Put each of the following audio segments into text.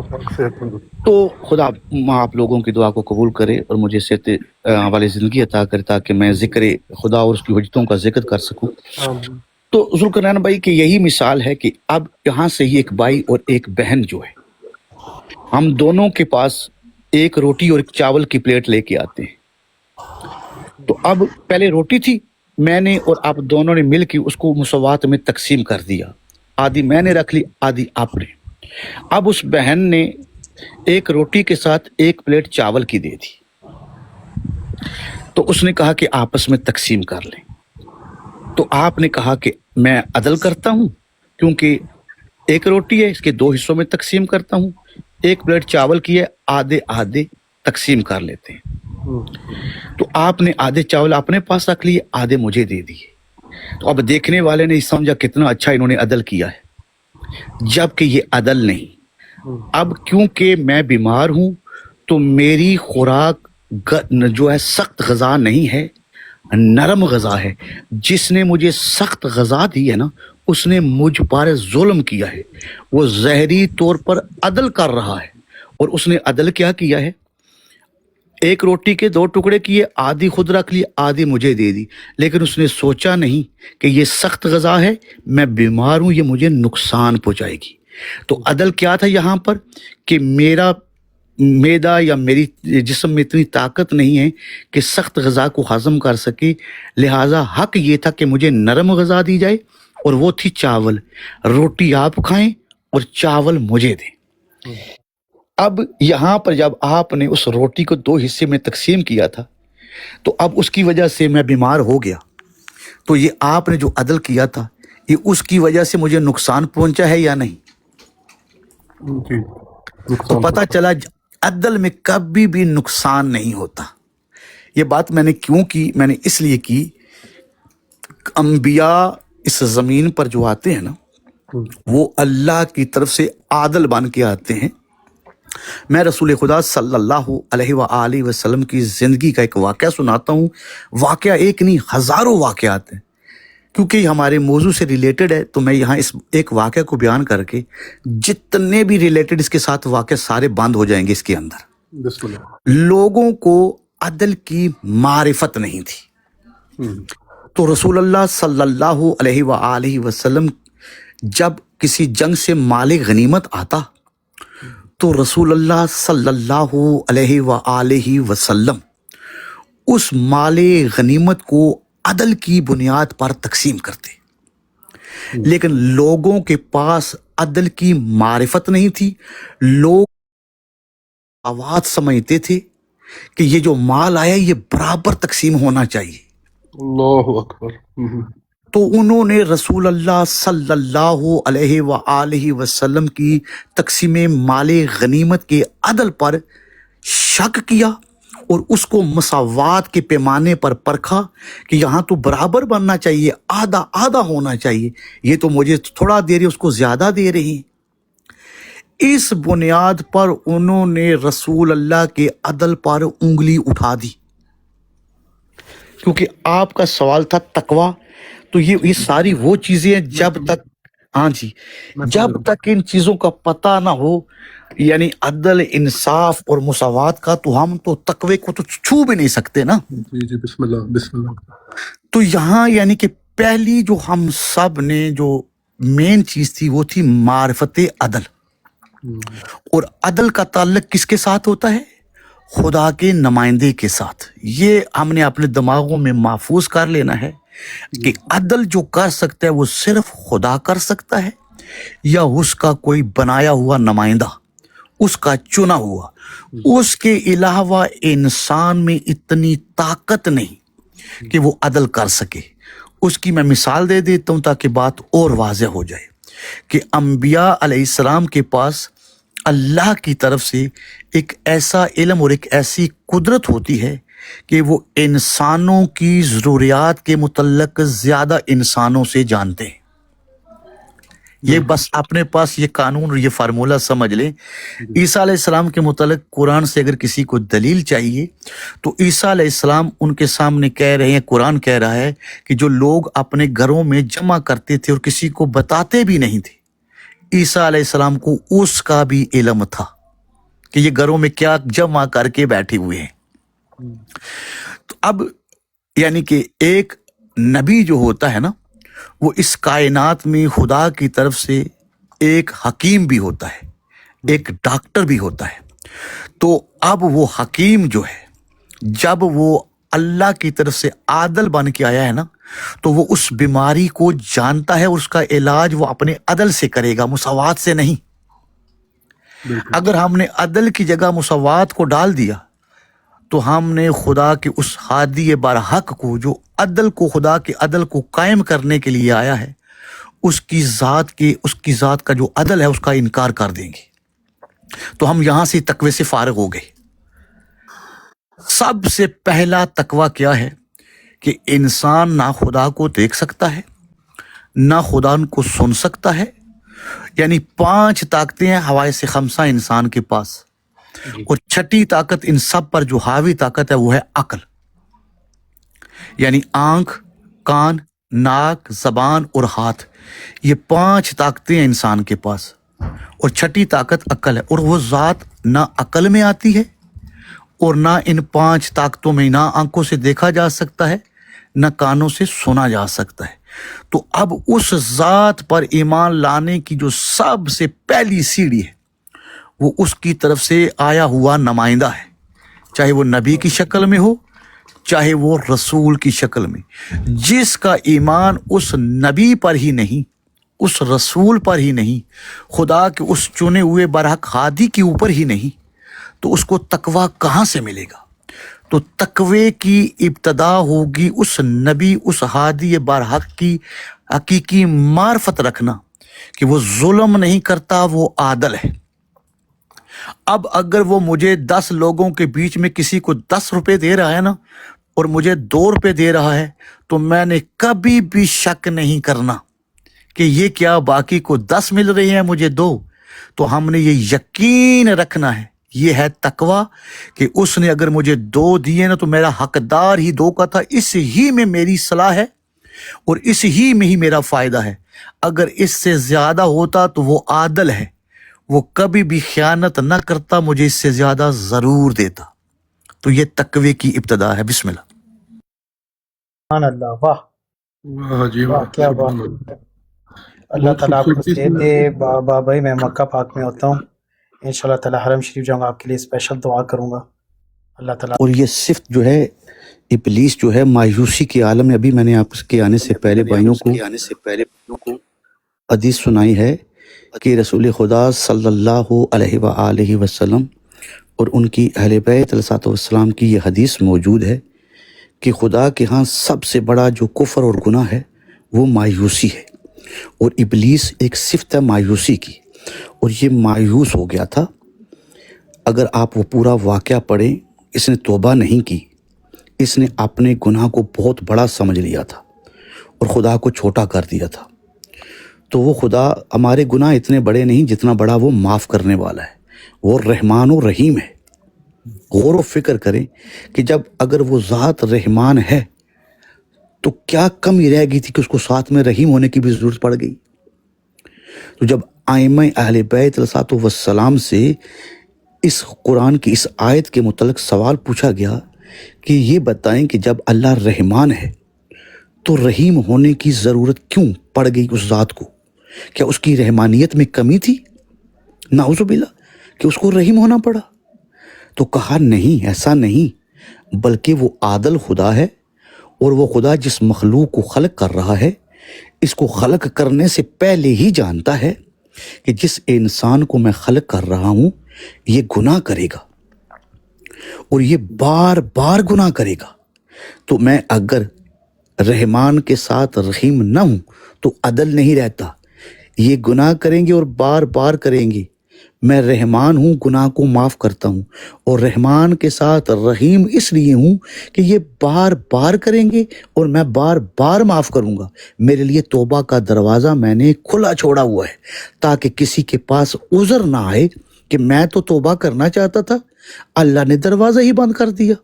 اللہ پاک صحت مند رکھے۔ تو خدا آپ لوگوں کی دعا کو قبول کرے اور مجھے صحت والی زندگی عطا کرے تاکہ میں ذکر خدا اور اس کی وجدوں کا ذکر کر سکوں۔ آمین۔ تو ذوالقرنین بھائی کی یہی مثال ہے کہ اب یہاں سے ہی ایک بھائی اور ایک بہن جو ہے، ہم دونوں کے پاس ایک روٹی اور ایک چاول کی پلیٹ لے کے آتے ہیں۔ تو اب پہلے روٹی تھی، میں نے اور آپ دونوں نے مل کے اس کو مساوات میں تقسیم کر دیا، آدھی میں نے رکھ لی، آدھی آپ نے۔ اب اس بہن نے ایک روٹی کے ساتھ ایک پلیٹ چاول کی دے دی، تو اس نے کہا کہ آپس میں تقسیم کر لیں۔ تو آپ نے کہا کہ میں عدل کرتا ہوں، کیونکہ ایک روٹی ہے، اس کے 2 حصوں میں تقسیم کرتا ہوں، ایک پلیٹ چاول کی ہے، آدھے آدھے تقسیم کر لیتے ہیں۔ تو آپ نے آدھے چاول اپنے پاس رکھ لیے، آدھے مجھے دے دیے۔ تو اب دیکھنے والے نے سمجھا کتنا اچھا انہوں نے عدل کیا ہے، جبکہ یہ عدل نہیں۔ اب کیونکہ میں بیمار ہوں تو میری خوراک جو ہے سخت غذا نہیں ہے، نرم غذا ہے۔ جس نے مجھے سخت غذا دی ہے نا، اس نے مجھ پر ظلم کیا ہے، وہ ظاہری طور پر عدل کر رہا ہے۔ اور اس نے عدل کیا کیا ہے؟ ایک روٹی کے 2 ٹکڑے کیے، آدھی خود رکھ لی، آدھی مجھے دے دی۔ لیکن اس نے سوچا نہیں کہ یہ سخت غذا ہے، میں بیمار ہوں، یہ مجھے نقصان پہنچائے گی۔ تو عدل کیا تھا یہاں پر کہ میرا معدہ یا میری جسم میں اتنی طاقت نہیں ہے کہ سخت غذا کو ہضم کر سکے، لہٰذا حق یہ تھا کہ مجھے نرم غذا دی جائے، اور وہ تھی چاول۔ روٹی آپ کھائیں اور چاول مجھے دیں۔ اب یہاں پر جب آپ نے اس روٹی کو 2 حصے میں تقسیم کیا تھا، تو اب اس کی وجہ سے میں بیمار ہو گیا، تو یہ آپ نے جو عدل کیا تھا، یہ اس کی وجہ سے مجھے نقصان پہنچا ہے یا نہیں؟ جی، تو پتہ چلا عدل میں کبھی بھی نقصان نہیں ہوتا۔ یہ بات میں نے کیوں کی؟ میں نے اس لیے کی، انبیاء اس زمین پر جو آتے ہیں نا، وہ اللہ کی طرف سے عادل بن کے آتے ہیں۔ میں رسول خدا صلی اللہ علیہ وآلہ وسلم کی زندگی کا ایک واقعہ سناتا ہوں۔ واقعہ ایک نہیں، ہزاروں واقعات ہیں، کیونکہ یہ ہمارے موضوع سے ریلیٹڈ ہے، تو میں یہاں اس ایک واقعہ کو بیان کر کے جتنے بھی ریلیٹڈ اس کے ساتھ واقعہ سارے بند ہو جائیں گے اس کے اندر۔ بسم اللہ۔ لوگوں کو عدل کی معرفت نہیں تھی، تو رسول اللہ صلی اللہ علیہ وآلہ وسلم جب کسی جنگ سے مال غنیمت آتا، تو رسول اللہ صلی اللہ علیہ وآلہ وسلم اس مال غنیمت کو عدل کی بنیاد پر تقسیم کرتے۔ لیکن لوگوں کے پاس عدل کی معرفت نہیں تھی، لوگ آواز سمجھتے تھے کہ یہ جو مال آیا یہ برابر تقسیم ہونا چاہیے۔ اللہ اکبر۔ تو انہوں نے رسول اللہ صلی اللہ علیہ وآلہ وسلم کی تقسیم مال غنیمت کے عدل پر شک کیا اور اس کو مساوات کے پیمانے پر پرکھا کہ یہاں تو برابر بننا چاہیے، آدھا آدھا ہونا چاہیے، یہ تو مجھے تھوڑا دے رہی، اس کو زیادہ دے رہی ہیں۔ اس بنیاد پر انہوں نے رسول اللہ کے عدل پر انگلی اٹھا دی، کیونکہ آپ کا سوال تھا تقویٰ۔ تو یہ ساری وہ چیزیں ہیں جب تک ان چیزوں کا پتہ نہ ہو، یعنی عدل، انصاف اور مساوات کا، تو ہم تو تقوی کو تو چھو بھی نہیں سکتے نا۔ جی بسم اللہ بسم اللہ۔ تو یہاں یعنی کہ پہلی جو ہم سب نے جو مین چیز تھی وہ تھی معرفت عدل۔ اور عدل کا تعلق کس کے ساتھ ہوتا ہے؟ خدا کے نمائندے کے ساتھ۔ یہ ہم نے اپنے دماغوں میں محفوظ کر لینا ہے کہ عدل جو کر سکتا ہے وہ صرف خدا کر سکتا ہے، یا اس کا کوئی بنایا ہوا نمائندہ، اس کا چنا ہوا۔ اس کے علاوہ انسان میں اتنی طاقت نہیں کہ وہ عدل کر سکے۔ اس کی میں مثال دے دیتا ہوں تاکہ بات اور واضح ہو جائے کہ انبیاء علیہ السلام کے پاس اللہ کی طرف سے ایک ایسا علم اور ایک ایسی قدرت ہوتی ہے کہ وہ انسانوں کی ضروریات کے متعلق زیادہ انسانوں سے جانتے ہیں۔ یہ بس اپنے پاس یہ قانون اور یہ فارمولہ سمجھ لیں۔ عیسیٰ علیہ السلام کے متعلق قرآن سے اگر کسی کو دلیل چاہیے تو عیسیٰ علیہ السلام ان کے سامنے کہہ رہے ہیں، قرآن کہہ رہا ہے کہ جو لوگ اپنے گھروں میں جمع کرتے تھے اور کسی کو بتاتے بھی نہیں تھے، عیسیٰ علیہ السلام کو اس کا بھی علم تھا۔ کہ یہ گھروں میں کیا جمع کر کے بیٹھے ہوئے ہیں. تو اب یعنی کہ ایک نبی جو ہوتا ہے نا وہ اس کائنات میں خدا کی طرف سے ایک حکیم بھی ہوتا ہے, ایک ڈاکٹر بھی ہوتا ہے. تو اب وہ حکیم جو ہے جب وہ اللہ کی طرف سے عادل بن کے آیا ہے نا تو وہ اس بیماری کو جانتا ہے, اس کا علاج وہ اپنے عدل سے کرے گا, مساوات سے نہیں. بالکل اگر ہم نے عدل کی جگہ مساوات کو ڈال دیا تو ہم نے خدا کے اس ہادی برحق کو جو عدل کو, خدا کے عدل کو قائم کرنے کے لیے آیا ہے, اس کی ذات کا جو عدل ہے اس کا انکار کر دیں گے. تو ہم یہاں سے تقوی سے فارغ ہو گئے. سب سے پہلا تقوی کیا ہے کہ انسان نہ خدا کو دیکھ سکتا ہے نہ خدا کو سن سکتا ہے. یعنی 5 طاقتیں ہیں حواس سے خمسہ انسان کے پاس, اور چھٹی طاقت ان سب پر جو حاوی طاقت ہے وہ ہے عقل. یعنی آنکھ, کان, ناک, زبان اور ہاتھ, یہ 5 طاقتیں ہیں انسان کے پاس, اور چھٹی طاقت عقل ہے. اور وہ ذات نہ عقل میں آتی ہے اور نہ ان 5 طاقتوں میں, نہ آنکھوں سے دیکھا جا سکتا ہے نہ کانوں سے سنا جا سکتا ہے. تو اب اس ذات پر ایمان لانے کی جو سب سے پہلی سیڑھی ہے وہ اس کی طرف سے آیا ہوا نمائندہ ہے, چاہے وہ نبی کی شکل میں ہو چاہے وہ رسول کی شکل میں. جس کا ایمان اس نبی پر ہی نہیں, اس رسول پر ہی نہیں, خدا کے اس چنے ہوئے برحق ہادی کے اوپر ہی نہیں, تو اس کو تقوی کہاں سے ملے گا؟ تو تقوی کی ابتدا ہوگی اس نبی, اس ہادی برحق کی حقیقی معرفت رکھنا کہ وہ ظلم نہیں کرتا, وہ عادل ہے. اب اگر وہ مجھے 10 لوگوں کے بیچ میں کسی کو 10 روپے دے رہا ہے نا اور مجھے 2 روپے دے رہا ہے, تو میں نے کبھی بھی شک نہیں کرنا کہ یہ کیا باقی کو 10 مل رہے ہیں مجھے 2. تو ہم نے یہ یقین رکھنا ہے, یہ ہے تقوی, کہ اس نے اگر مجھے 2 دیے نا تو میرا حقدار ہی 2 کا تھا, اس ہی میں میری صلاح ہے اور اس ہی میں ہی میرا فائدہ ہے. اگر اس سے زیادہ ہوتا تو وہ عادل ہے, وہ کبھی بھی خیانت نہ کرتا, مجھے اس سے زیادہ ضرور دیتا. تو یہ تقوی کی ابتدا ہے. بسم اللہ. سبحان اللہ, واہ واہ جی واہ, واہ, کیا سبحان بات اللہ. ہے. اللہ بہت تعالیٰ آپ کو خوبصورتی صحت سے دے. بابا بھائی میں مکہ پاک میں ہوتا ہوں, انشاءاللہ تعالیٰ حرم شریف جاؤں گا, آپ کے لیے اسپیشل دعا کروں گا. اللہ تعالیٰ اور یہ صفت جو ہے ابلیس جو ہے مایوسی کے عالم میں, ابھی میں نے آپ کے آنے سے پہلے بھائیوں کو حدیث سنائی ہے کہ رسول خدا صلی اللہ علیہ وآلہ وسلم اور ان کی اہل بیت علیہ السلام کی یہ حدیث موجود ہے کہ خدا کے ہاں سب سے بڑا جو کفر اور گناہ ہے وہ مایوسی ہے, اور ابلیس ایک صفت ہے مایوسی کی, اور یہ مایوس ہو گیا تھا. اگر آپ وہ پورا واقعہ پڑھیں, اس نے توبہ نہیں کی, اس نے اپنے گناہ کو بہت بڑا سمجھ لیا تھا اور خدا کو چھوٹا کر دیا تھا. تو وہ خدا, ہمارے گناہ اتنے بڑے نہیں جتنا بڑا وہ معاف کرنے والا ہے, وہ رحمان و رحیم ہے. غور و فکر کریں کہ جب اگر وہ ذات رحمان ہے تو کیا کمی رہ گئی تھی کہ اس کو ساتھ میں رحیم ہونے کی بھی ضرورت پڑ گئی. تو جب ائمہ اہل بیت علیہ السلام سے اس قرآن کی اس آیت کے متعلق سوال پوچھا گیا کہ یہ بتائیں کہ جب اللہ رحمان ہے تو رحیم ہونے کی ضرورت کیوں پڑ گئی اس ذات کو؟ کیا اس کی رحمانیت میں کمی تھی؟ نعوذ باللہ کہ اس کو رحیم ہونا پڑا. تو کہا نہیں, ایسا نہیں, بلکہ وہ عادل خدا ہے, اور وہ خدا جس مخلوق کو خلق کر رہا ہے اس کو خلق کرنے سے پہلے ہی جانتا ہے کہ جس انسان کو میں خلق کر رہا ہوں یہ گناہ کرے گا اور یہ بار بار گناہ کرے گا. تو میں اگر رحمان کے ساتھ رحیم نہ ہوں تو عدل نہیں رہتا. یہ گناہ کریں گے اور بار بار کریں گے, میں رحمان ہوں, گناہ کو معاف کرتا ہوں, اور رحمان کے ساتھ رحیم اس لیے ہوں کہ یہ بار بار کریں گے اور میں بار بار معاف کروں گا. میرے لیے توبہ کا دروازہ میں نے کھلا چھوڑا ہوا ہے تاکہ کسی کے پاس عذر نہ آئے کہ میں تو توبہ کرنا چاہتا تھا, اللہ نے دروازہ ہی بند کر دیا.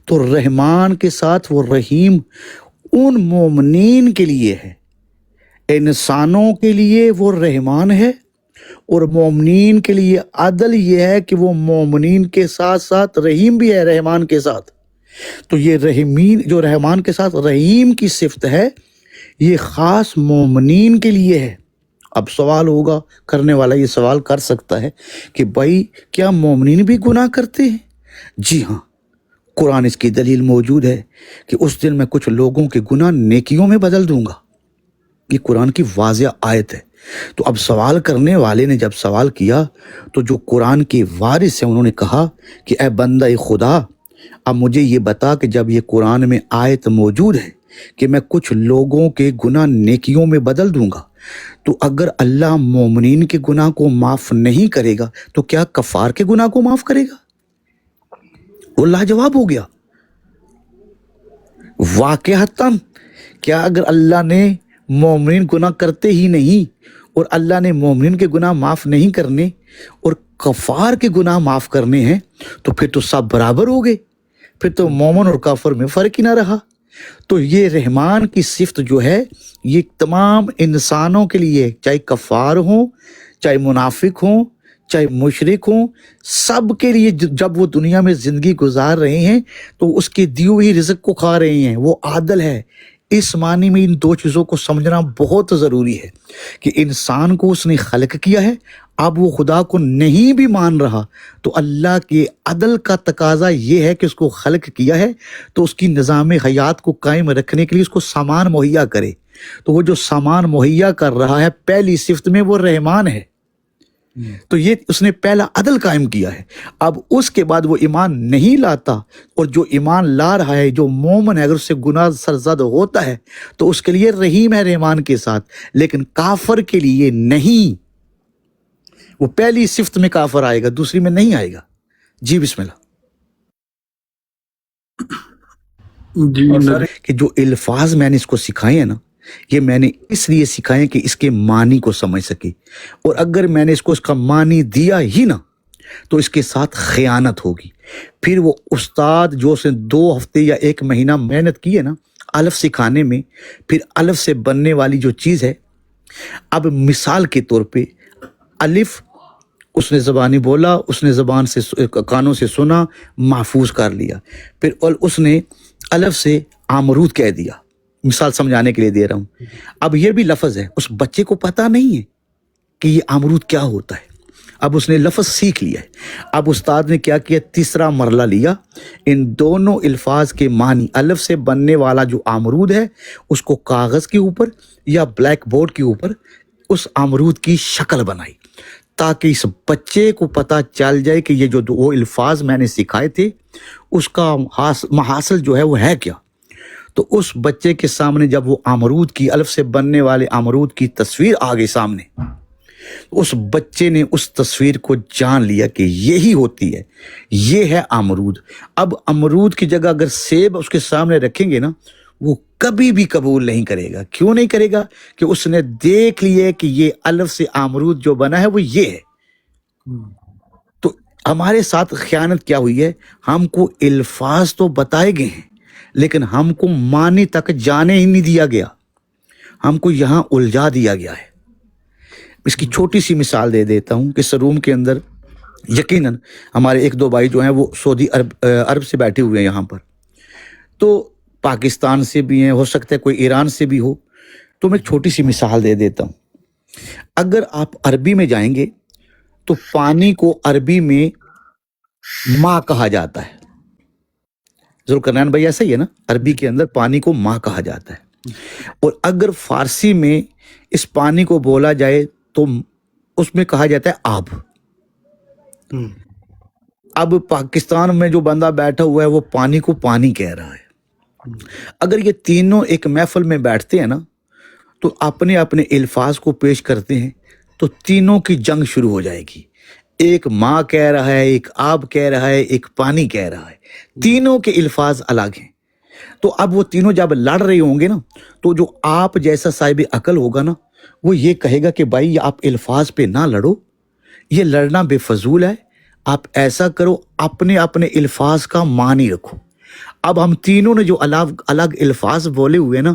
تو رحمان کے ساتھ وہ رحیم ان مومنین کے لیے ہے, انسانوں کے لیے وہ رحمان ہے اور مومنین کے لیے عدل یہ ہے کہ وہ مومنین کے ساتھ ساتھ رحیم بھی ہے رحمان کے ساتھ. تو یہ رحیمین جو رحمان کے ساتھ رحیم کی صفت ہے یہ خاص مومنین کے لیے ہے. اب سوال ہوگا، کرنے والا یہ سوال کر سکتا ہے کہ بھائی کیا مومنین بھی گناہ کرتے ہیں؟ جی ہاں، قرآن اس کی دلیل موجود ہے کہ اس دن میں کچھ لوگوں کے گناہ نیکیوں میں بدل دوں گا. یہ قرآن کی واضح آیت ہے. تو اب سوال کرنے والے نے جب سوال کیا تو جو قرآن کے وارث ہیں انہوں نے کہا کہ اے بندہ خدا، اب مجھے یہ بتا کہ جب یہ قرآن میں آیت موجود ہے کہ میں کچھ لوگوں کے گناہ نیکیوں میں بدل دوں گا، تو اگر اللہ مومنین کے گناہ کو معاف نہیں کرے گا تو کیا کفار کے گناہ کو معاف کرے گا؟ وہ لاجواب ہو گیا. واقعتاً کیا اگر اللہ نے مومنین گناہ کرتے ہی نہیں اور اللہ نے مومنین کے گناہ معاف نہیں کرنے اور کفار کے گناہ معاف کرنے ہیں تو پھر تو سب برابر ہو گئے، پھر تو مومن اور کافر میں فرق ہی نہ رہا. تو یہ رحمان کی صفت جو ہے یہ تمام انسانوں کے لیے، چاہے کفار ہوں، چاہے منافق ہوں، چاہے مشرک ہوں، سب کے لیے جب وہ دنیا میں زندگی گزار رہے ہیں تو اس کے دیے ہوئی رزق کو کھا رہے ہیں. وہ عادل ہے. اس معنی میں ان دو چیزوں کو سمجھنا بہت ضروری ہے کہ انسان کو اس نے خلق کیا ہے، اب وہ خدا کو نہیں بھی مان رہا تو اللہ کے عدل کا تقاضا یہ ہے کہ اس کو خلق کیا ہے تو اس کی نظام حیات کو قائم رکھنے کے لیے اس کو سامان مہیا کرے. تو وہ جو سامان مہیا کر رہا ہے پہلی صفت میں وہ رحمان ہے. تو یہ اس نے پہلا عدل قائم کیا ہے. اب اس کے بعد وہ ایمان نہیں لاتا، اور جو ایمان لا رہا ہے جو مومن ہے اگر اس سے گناہ سرزد ہوتا ہے تو اس کے لیے رحیم ہے رحمان کے ساتھ، لیکن کافر کے لیے نہیں. وہ پہلی صفت میں کافر آئے گا، دوسری میں نہیں آئے گا. جی بسم اللہ. جی اور سر کہ جو الفاظ میں نے اس کو سکھائے ہیں نا، یہ میں نے اس لیے سکھائے کہ اس کے معنی کو سمجھ سکے، اور اگر میں نے اس کو اس کا معنی دیا ہی نا تو اس کے ساتھ خیانت ہوگی. پھر وہ استاد جو اس نے 2 ہفتے یا 1 مہینہ محنت کی ہے نا الف سکھانے میں، پھر الف سے بننے والی جو چیز ہے، اب مثال کے طور پہ الف اس نے زبانی بولا، اس نے زبان سے کانوں سے سنا، محفوظ کر لیا. پھر اس نے الف سے امرود کہہ دیا. مثال سمجھانے کے لیے دے رہا ہوں. اب یہ بھی لفظ ہے، اس بچے کو پتہ نہیں ہے کہ یہ امرود کیا ہوتا ہے. اب اس نے لفظ سیکھ لیا ہے. اب استاد نے کیا کیا، تیسرا مرحلہ لیا، ان دونوں الفاظ کے معنی الف سے بننے والا جو امرود ہے اس کو کاغذ کے اوپر یا بلیک بورڈ کے اوپر اس امرود کی شکل بنائی، تاکہ اس بچے کو پتہ چل جائے کہ یہ جو وہ الفاظ میں نے سکھائے تھے اس کا محاصل جو ہے وہ ہے کیا. تو اس بچے کے سامنے جب وہ امرود کی الف سے بننے والے امرود کی تصویر آ گئی سامنے، اس بچے نے اس تصویر کو جان لیا کہ یہی ہوتی ہے، یہ ہے امرود. اب امرود کی جگہ اگر سیب اس کے سامنے رکھیں گے نا وہ کبھی بھی قبول نہیں کرے گا. کیوں نہیں کرے گا؟ کہ اس نے دیکھ لیے کہ یہ الف سے امرود جو بنا ہے وہ یہ ہے. تو ہمارے ساتھ خیانت کیا ہوئی ہے، ہم کو الفاظ تو بتائے گئے ہیں لیکن ہم کو معنی تک جانے ہی نہیں دیا گیا، ہم کو یہاں الجھا دیا گیا ہے. اس کی چھوٹی سی مثال دے دیتا ہوں کہ اس روم کے اندر یقیناً ہمارے 1-2 بھائی جو ہیں وہ سعودی عرب سے بیٹھے ہوئے ہیں یہاں پر، تو پاکستان سے بھی ہیں، ہو سکتا ہے کوئی ایران سے بھی ہو. تو میں ایک چھوٹی سی مثال دے دیتا ہوں. اگر آپ عربی میں جائیں گے تو پانی کو عربی میں ماں کہا جاتا ہے. ذوالقرنین بھائی ایسا ہی ہے نا، عربی کے اندر پانی کو ماں کہا جاتا ہے. اور اگر فارسی میں اس پانی کو بولا جائے تو اس میں کہا جاتا ہے آب. اب پاکستان میں جو بندہ بیٹھا ہوا ہے وہ پانی کو پانی کہہ رہا ہے. اگر یہ تینوں ایک محفل میں بیٹھتے ہیں نا تو اپنے اپنے الفاظ کو پیش کرتے ہیں تو تینوں کی جنگ شروع ہو جائے گی. ایک ماں کہہ رہا ہے، ایک آب کہہ رہا ہے، ایک پانی کہہ رہا ہے. تینوں کے الفاظ الگ ہیں. تو اب وہ تینوں جب لڑ رہے ہوں گے نا تو جو آپ جیسا صاحب عقل ہوگا نا وہ یہ کہے گا کہ بھائی آپ الفاظ پہ نہ لڑو، یہ لڑنا بے فضول ہے. آپ ایسا کرو، اپنے اپنے الفاظ کا معنی رکھو. اب ہم تینوں نے جو الگ الگ الفاظ بولے ہوئے نا،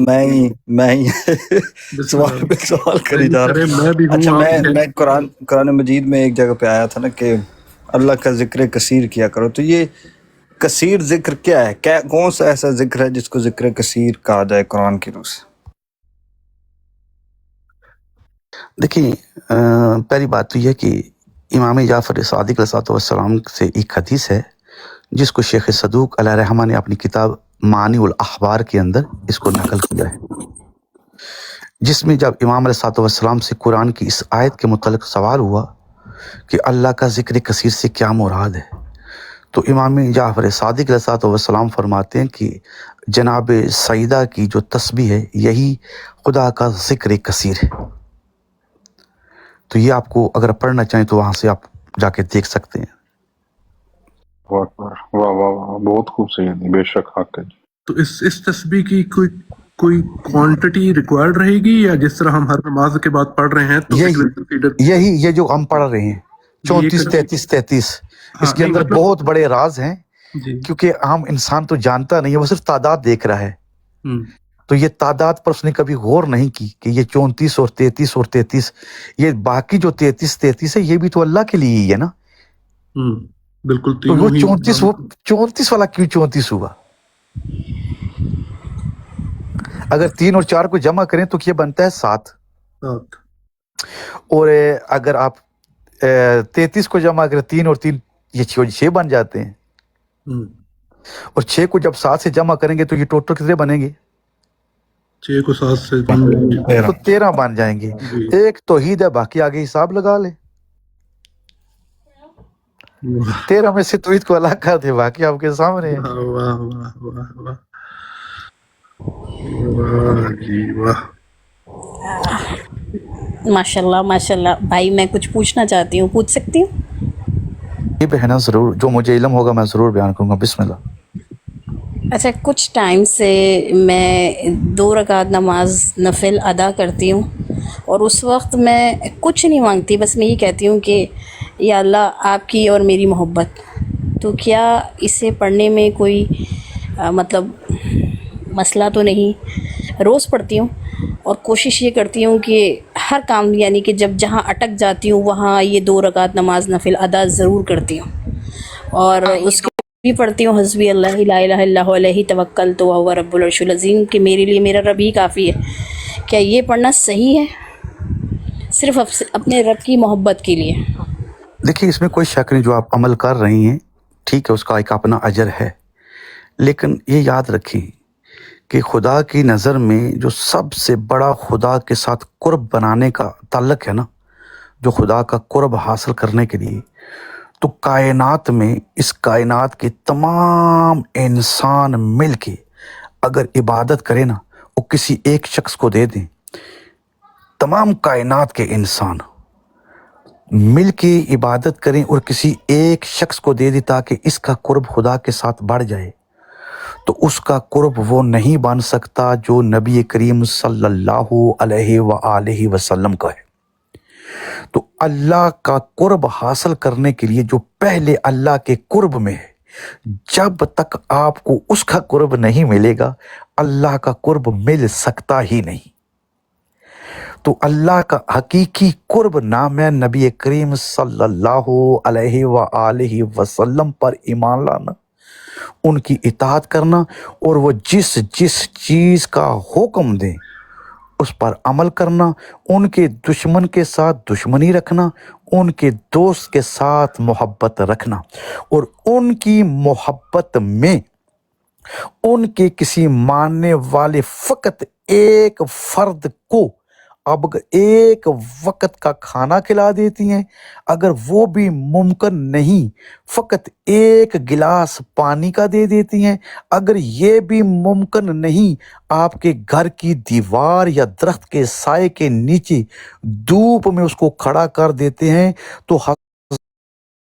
میں ہی بسم سوال اللہ پہ سوال کری جا رہا ارے ہوں. میں بھی ہوں اچھا آپ میں قرآن مجید میں ایک جگہ پہ آیا تھا نا کہ اللہ کا ذکر کثیر کیا کرو. تو یہ کثیر ذکر کیا ہے؟ کون سا ایسا ذکر ہے جس کو ذکر کثیر کہا جائے قرآن کی روح سے؟ دیکھیں پہلی بات تو یہ کہ امام جعفر صادق علیہ السلام سے ایک حدیث ہے جس کو شیخ صدوق علیہ رحمہ نے اپنی کتاب معانی الاخبار کے اندر اس کو نقل کیا ہے، جس میں جب امام علیہ السلام سے قرآن کی اس آیت کے متعلق سوال ہوا کہ اللہ کا ذکر کثیر سے کیا مراد ہے، تو امام جعفر صادق علیہ السلام فرماتے ہیں کہ جناب سیدہ کی جو تسبیح ہے یہی خدا کا ذکر کثیر ہے. تو یہ آپ کو اگر پڑھنا چاہیں تو وہاں سے آپ جا کے دیکھ سکتے ہیں. واہ واہ واہ واہ، بہت خوب سید، بے شک حق ہے. تو اس تسبیح کی کوئی کوانٹٹی ریکوائرڈ رہے گی، یا جس طرح ہم ہر نماز کے بعد پڑھ رہے ہیں تو یہی یہ جو ہم پڑھ رہے ہیں 34 33 اس کے اندر بہت بڑے راز ہیں، کیونکہ ہم انسان تو جانتا نہیں ہے، وہ صرف تعداد دیکھ رہا ہے. تو یہ تعداد پر اس نے کبھی غور نہیں کی کہ یہ 34 اور 33 اور 33، یہ باقی جو 33 ہے یہ بھی تو اللہ کے لیے ہی ہے نا. بالکل. تو وہ 34 والا کیوں 34 ہوا؟ اگر 3 اور 4 کو جمع کریں تو یہ بنتا ہے 7، اور اگر آپ 33 کو جمع کریں 3 اور 3 یہ 6 بن جاتے ہیں، اور 6 کو جب 7 سے جمع کریں گے تو یہ ٹوٹل کتنے بنیں گے؟ 6 کو 7 سے تو 13 بن جائیں گے. ایک توحید ہے، باقی آگے حساب لگا لیں. 13 میں سے توحید کو الگ کر دے، باقی آپ کے سامنے ہے. واہ واہ واہ واہ واہ جی واہ. ماشاءاللہ ماشاءاللہ. بھائی میں کچھ پوچھنا چاہتی ہوں، پوچھ سکتی ہوں؟ یہ بہنا ضرور، جو مجھے علم ہوگا میں ضرور بیان کروں گا. بسم اللہ. اچھا، کچھ ٹائم سے میں 2 رکعت نماز نفل ادا کرتی ہوں، اور اس وقت میں کچھ نہیں مانگتی، بس میں یہ کہتی ہوں کہ یا اللہ آپ کی اور میری محبت. تو کیا اسے پڑھنے میں کوئی مطلب مسئلہ تو نہیں؟ روز پڑھتی ہوں اور کوشش یہ کرتی ہوں کہ ہر کام، یعنی کہ جہاں اٹک جاتی ہوں وہاں یہ 2 رکعت نماز نفل ادا ضرور کرتی ہوں، اور اس کے بھی پڑھتی ہوں حسبی اللہ لا الہ الا هو علیہ توکلت وہو رب العرش العظیم، کہ میرے لیے میرا رب ہی کافی ہے. کیا یہ پڑھنا صحیح ہے صرف اپنے رب کی محبت کے لیے؟ دیکھیے اس میں کوئی شک نہیں، جو آپ عمل کر رہی ہیں ٹھیک ہے، اس کا ایک اپنا اجر ہے، لیکن یہ یاد رکھیں کہ خدا کی نظر میں جو سب سے بڑا خدا کے ساتھ قرب بنانے کا تعلق ہے نا، جو خدا کا قرب حاصل کرنے کے لیے، تو کائنات میں اس کائنات کے تمام انسان مل کے اگر عبادت کرے نا، وہ کسی ایک شخص کو دے دیں، تمام کائنات کے انسان مل کے عبادت کریں اور کسی ایک شخص کو دے دیں تاکہ اس کا قرب خدا کے ساتھ بڑھ جائے، تو اس کا قرب وہ نہیں بن سکتا جو نبی کریم صلی اللہ علیہ وآلہ وسلم کا ہے. تو اللہ کا قرب حاصل کرنے کے لیے جو پہلے اللہ کے قرب میں ہے، جب تک آپ کو اس کا قرب نہیں ملے گا اللہ کا قرب مل سکتا ہی نہیں. تو اللہ کا حقیقی قرب نام ہے نبی کریم صلی اللہ علیہ وآلہ وسلم پر ایمان لانا، ان کی اطاعت کرنا، اور وہ جس چیز کا حکم دیں اس پر عمل کرنا، ان کے دشمن کے ساتھ دشمنی رکھنا، ان کے دوست کے ساتھ محبت رکھنا، اور ان کی محبت میں ان کے کسی ماننے والے فقط ایک فرد کو اب ایک وقت کا کھانا کھلا دیتی ہیں، اگر وہ بھی ممکن نہیں فقط ایک گلاس پانی کا دے دیتی ہیں، اگر یہ بھی ممکن نہیں آپ کے گھر کی دیوار یا درخت کے سائے کے نیچے دھوپ میں اس کو کھڑا کر دیتے ہیں، تو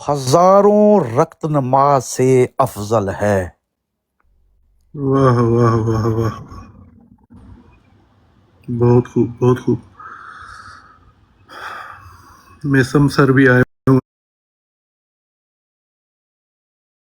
ہزاروں رکعت نماز سے افضل ہے. واہ واہ واہ واہ، بہت خوب بہت خوب. میسم سر بھی آئے